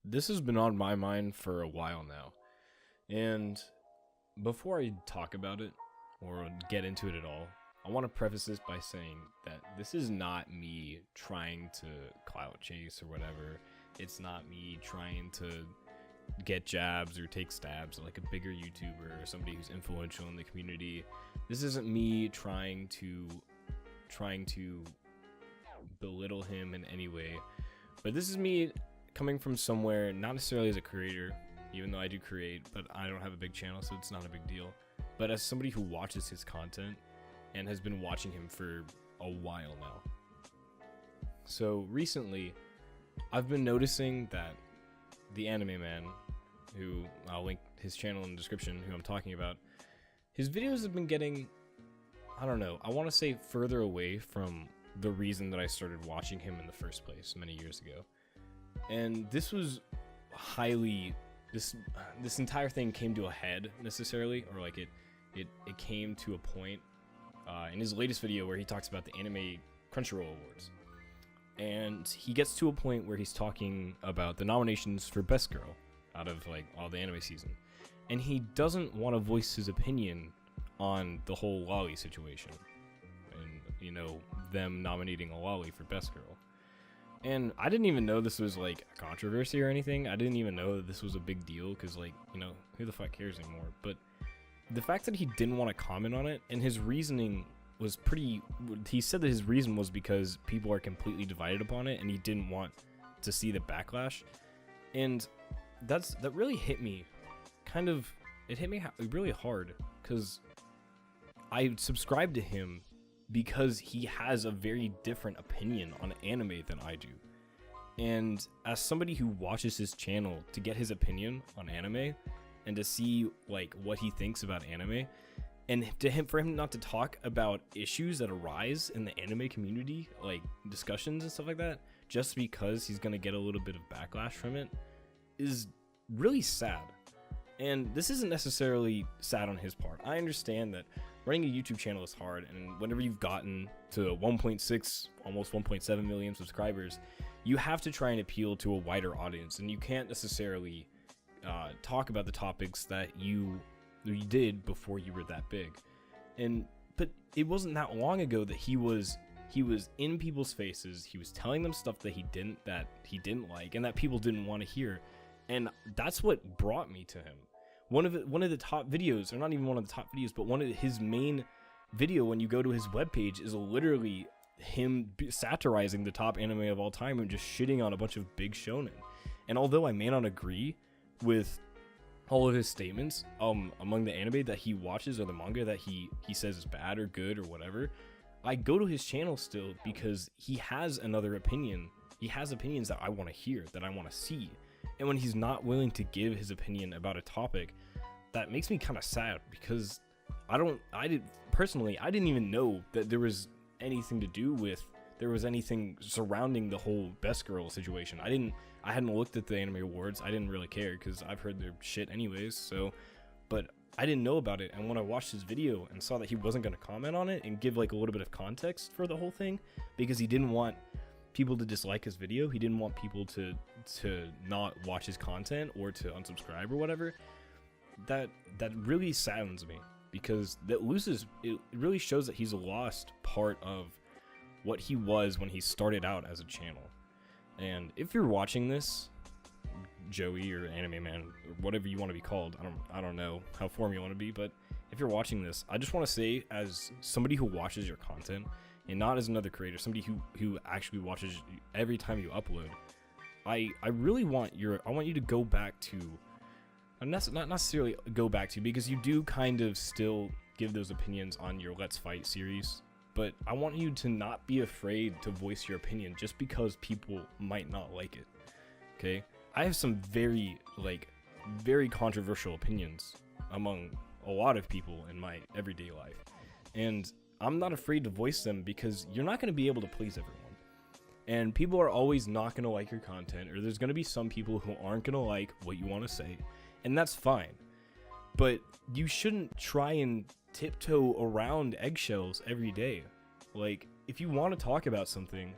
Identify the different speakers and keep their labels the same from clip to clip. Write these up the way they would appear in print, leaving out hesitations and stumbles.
Speaker 1: this has been on my mind for a while now. And before I talk about it or get into it at all, I want to preface this by saying that this is not me trying to clout chase or whatever. It's not me trying to get jabs or take stabs at like a bigger YouTuber or somebody who's influential in the community. This isn't me trying to belittle him in any way. But this is me coming from somewhere, not necessarily as a creator, even though I do create, but I don't have a big channel, so it's not a big deal. But as somebody who watches his content and has been watching him for a while now. So recently, I've been noticing that the Anime Man, who I'll link his channel in the description, who I'm talking about, his videos have been getting, I don't know, I want to say further away from the reason that I started watching him in the first place many years ago. And this was highly, this entire thing came to a head necessarily, or like it came to a point in his latest video where he talks about the Anime Crunchyroll Awards. And he gets to a point where he's talking about the nominations for Best Girl out of like all the anime season. And he doesn't want to voice his opinion on the whole Lolly situation. And, you know, them nominating a Lolly for Best Girl. And I didn't even know this was like a controversy or anything. I didn't even know that this was a big deal because, like, you know, who the fuck cares anymore? But the fact that he didn't want to comment on it, and his reasoning was pretty, he said that his reason was because people are completely divided upon it and he didn't want to see the backlash. And that really hit me it hit me really hard because I subscribe to him because he has a very different opinion on anime than I do. And as somebody who watches his channel to get his opinion on anime and to see like what he thinks about anime, and for him not to talk about issues that arise in the anime community, like discussions and stuff like that, just because he's gonna get a little bit of backlash from it, is really sad. And this isn't necessarily sad on his part. I understand that running a YouTube channel is hard, and whenever you've gotten to 1.6, almost 1.7 million subscribers, you have to try and appeal to a wider audience, and you can't necessarily talk about the topics that you did before you were that big. But it wasn't that long ago that he was in people's faces. He was telling them stuff that he didn't like and that people didn't want to hear, and that's what brought me to him. One of the top videos, or not even one of the top videos, but one of his main video when you go to his webpage is literally him satirizing the top anime of all time and just shitting on a bunch of big shonen. And although I may not agree with all of his statements among the anime that he watches or the manga that he says is bad or good or whatever, I go to his channel still because he has another opinion. He has opinions that I want to hear, that I want to see. And when he's not willing to give his opinion about a topic, that makes me kind of sad because I didn't even know that there was anything to do with, there was anything surrounding the whole Best Girl situation. I hadn't looked at the Anime Awards. I didn't really care because I've heard their shit anyways. So, but I didn't know about it. And when I watched his video and saw that he wasn't going to comment on it and give like a little bit of context for the whole thing, because he didn't want people to dislike his video, he didn't want people to not watch his content or to unsubscribe or whatever, that really saddens me, because it really shows that he's lost part of what he was when he started out as a channel. And if you're watching this, Joey or Anime Man or whatever you want to be called, I don't know how formal you want to be, but if you're watching this, I just want to say, as somebody who watches your content and not as another creator, somebody who actually watches every time you upload, I really want you to go back to, not necessarily go back to, because you do kind of still give those opinions on your Let's Fight series, but I want you to not be afraid to voice your opinion just because people might not like it. Okay? I have some very controversial opinions among a lot of people in my everyday life, and I'm not afraid to voice them because you're not going to be able to please everyone. And people are always not going to like your content, or there's going to be some people who aren't going to like what you want to say, and that's fine. But you shouldn't try and tiptoe around eggshells every day. Like, if you want to talk about something,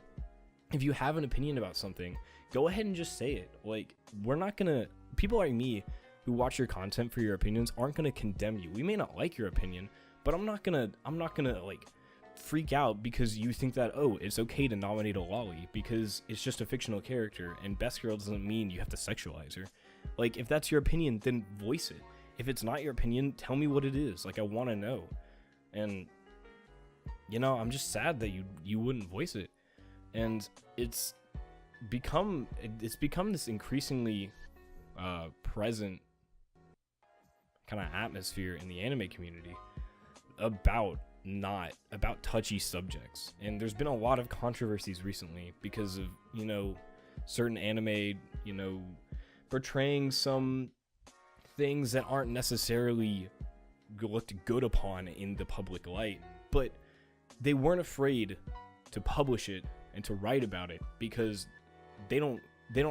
Speaker 1: if you have an opinion about something, go ahead and just say it. Like, we're not gonna, people like me who watch your content for your opinions aren't gonna condemn you. We may not like your opinion, but I'm not gonna like freak out because you think that, oh, it's okay to nominate a lolly because it's just a fictional character, and best girl doesn't mean you have to sexualize her. Like, if that's your opinion, then voice it. If it's not your opinion, tell me what it is. Like, I want to know. And you know, I'm just sad that you wouldn't voice it. And it's become this increasingly present kind of atmosphere in the anime community about touchy subjects. And there's been a lot of controversies recently because of, you know, certain anime, you know, portraying some things that aren't necessarily looked good upon in the public light, but they weren't afraid to publish it and to write about it because they don't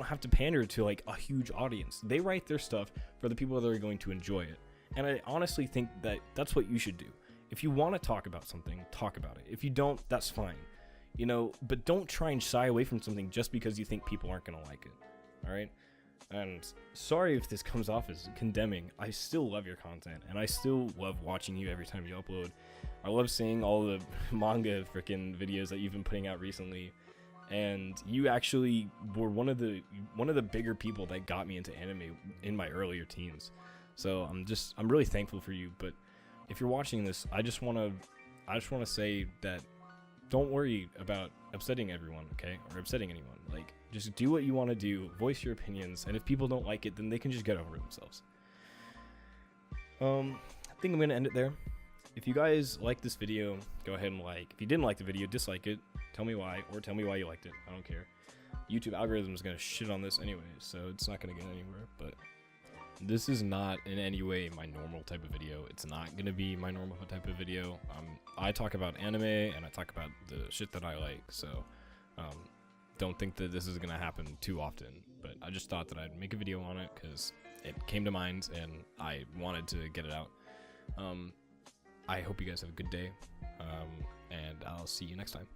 Speaker 1: have to pander to like a huge audience. They write their stuff for the people that are going to enjoy it. And I honestly think that that's what you should do. If you want to talk about something, talk about it. If you don't, that's fine. You know, but don't try and shy away from something just because you think people aren't going to like it. All right? And sorry if this comes off as condemning. I still love your content, and I still love watching you every time you upload. I love seeing all the manga freaking videos that you've been putting out recently. And you actually were one of the bigger people that got me into anime in my earlier teens. So I'm really thankful for you. But if you're watching this, I just want to say that don't worry about upsetting everyone, okay? Or upsetting anyone. Like, just do what you want to do, voice your opinions, and if people don't like it, then they can just get over themselves. I think I'm gonna end it there. If you guys like this video, go ahead and like. If you didn't like the video, dislike it. Tell me why, or tell me why you liked it. I don't care. YouTube algorithm is gonna shit on this anyway, so it's not gonna get anywhere. But this is not in any way my normal type of video. It's not gonna be my normal type of video. I talk about anime and I talk about the shit that I like. So don't think that this is gonna happen too often. But I just thought that I'd make a video on it because it came to mind and I wanted to get it out. I hope you guys have a good day, and I'll see you next time.